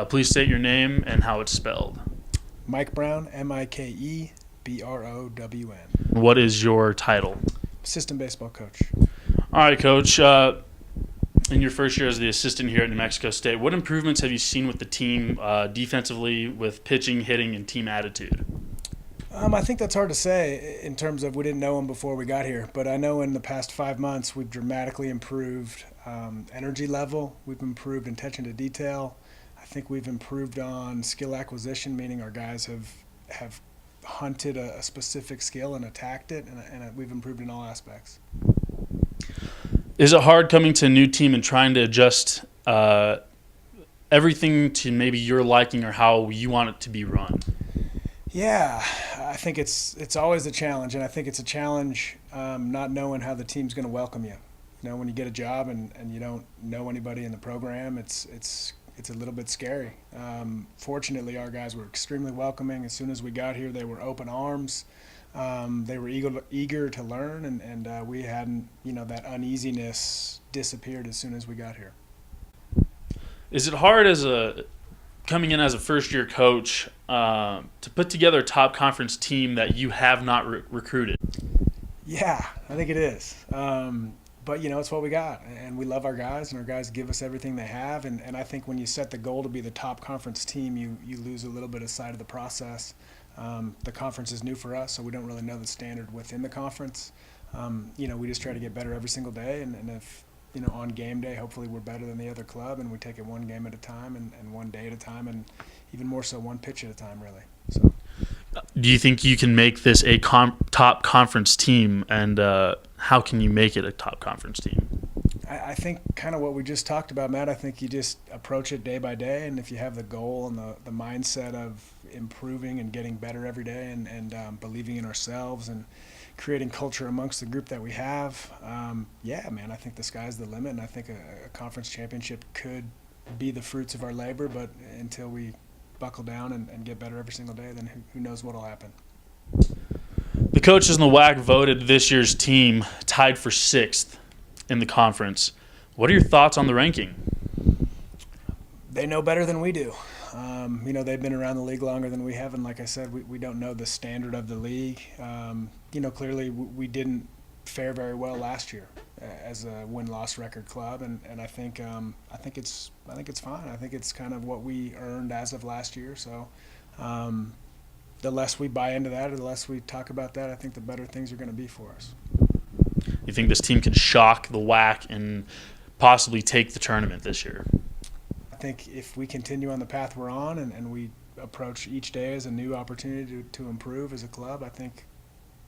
Please state your name and how it's spelled. Mike Brown, MikeBrown. What is your title? Assistant baseball coach. All right, Coach. In your first year as the assistant here at New Mexico State, what improvements have you seen with the team defensively with pitching, hitting, and team attitude? I think that's hard to say in terms of we didn't know him before we got here, but I know in the past 5 months we've dramatically improved energy level. We've improved attention to detail. I think we've improved on skill acquisition, meaning our guys have hunted a specific skill and attacked it, and we've improved in all aspects. Is it hard coming to a new team and trying to adjust everything to maybe your liking or how you want it to be run? Yeah, I think it's always a challenge, and I think it's a challenge not knowing how the team's going to welcome you. You know, when you get a job and you don't know anybody in the program, it's a little bit scary. Fortunately, our guys were extremely welcoming. As soon as we got here, they were open arms. They were eager to learn, and we hadn't, that uneasiness disappeared as soon as we got here. Is it hard coming in as a first-year coach to put together a top conference team that you have not recruited? Yeah, I think it is. But, it's what we got, and we love our guys, and our guys give us everything they have. And I think when you set the goal to be the top conference team, you lose a little bit of sight of the process. The conference is new for us, so we don't really know the standard within the conference. We just try to get better every single day, and if on game day, hopefully we're better than the other club, and we take it one game at a time and one day at a time, and even more so one pitch at a time, really. So, do you think you can make this a top conference team, and how can you make it a top conference team? I think kind of what we just talked about, Matt. I think you just approach it day by day, and if you have the goal and the mindset of improving and getting better every day and believing in ourselves and creating culture amongst the group that we have, I think the sky's the limit, and I think a conference championship could be the fruits of our labor, but until we buckle down and get better every single day, then who knows what will happen. The coaches in the WAC voted this year's team tied for 6th in the conference. What are your thoughts on the ranking? They know better than we do. They've been around the league longer than we have, and like I said, we don't know the standard of the league. Clearly we didn't fare very well last year as a win-loss record club, and I think it's fine. I think it's kind of what we earned as of last year. So the less we buy into that, or the less we talk about that, I think the better things are going to be for us. You think this team can shock the WAC and possibly take the tournament this year? I think if we continue on the path we're on and we approach each day as a new opportunity to improve as a club, I think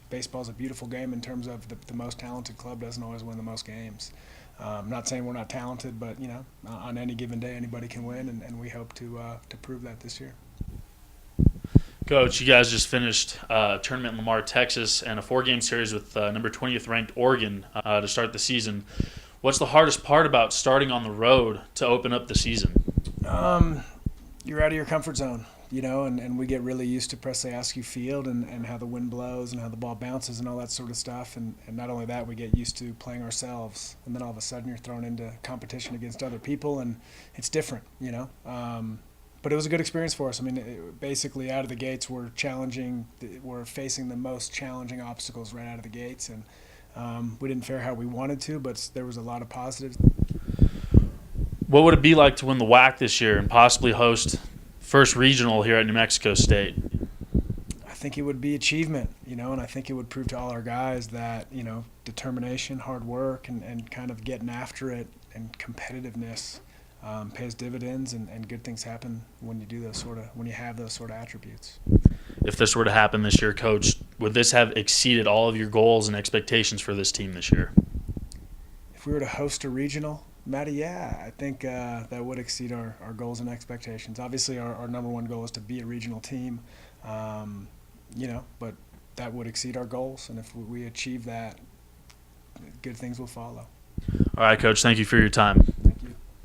baseball is a beautiful game in terms of the most talented club doesn't always win the most games. I'm not saying we're not talented, but on any given day anybody can win, and we hope to prove that this year. Coach, you guys just finished a tournament in Lamar, Texas, and a 4-game series with number 20th ranked Oregon to start the season. What's the hardest part about starting on the road to open up the season? You're out of your comfort zone, and we get really used to Presley Askew Field and how the wind blows and how the ball bounces and all that sort of stuff. And not only that, we get used to playing ourselves, and then all of a sudden you're thrown into competition against other people, and it's different, But it was a good experience for us. I mean, basically out of the gates, we're facing the most challenging obstacles right out of the gates, and we didn't fare how we wanted to, but there was a lot of positives. What would it be like to win the WAC this year and possibly host first regional here at New Mexico State? I think it would be achievement, and I think it would prove to all our guys that, determination, hard work, and kind of getting after it and competitiveness pays dividends, and good things happen when you have those sort of attributes. If this were to happen this year, Coach, would this have exceeded all of your goals and expectations for this team this year? If we were to host a regional, Matty, yeah, I think that would exceed our goals and expectations. Obviously, our number one goal is to be a regional team, but that would exceed our goals, and if we achieve that, good things will follow. All right, Coach, thank you for your time.